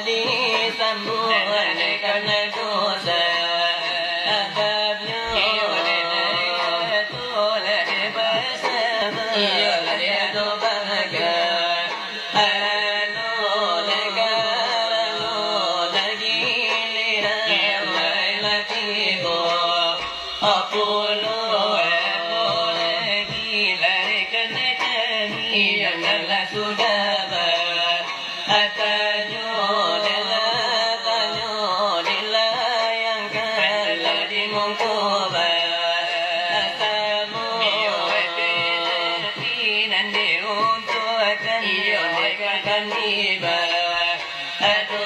di sambu ne kana dosa adabnya tu le basama le do baga alo le galo lagi lira la tibo apolo Ado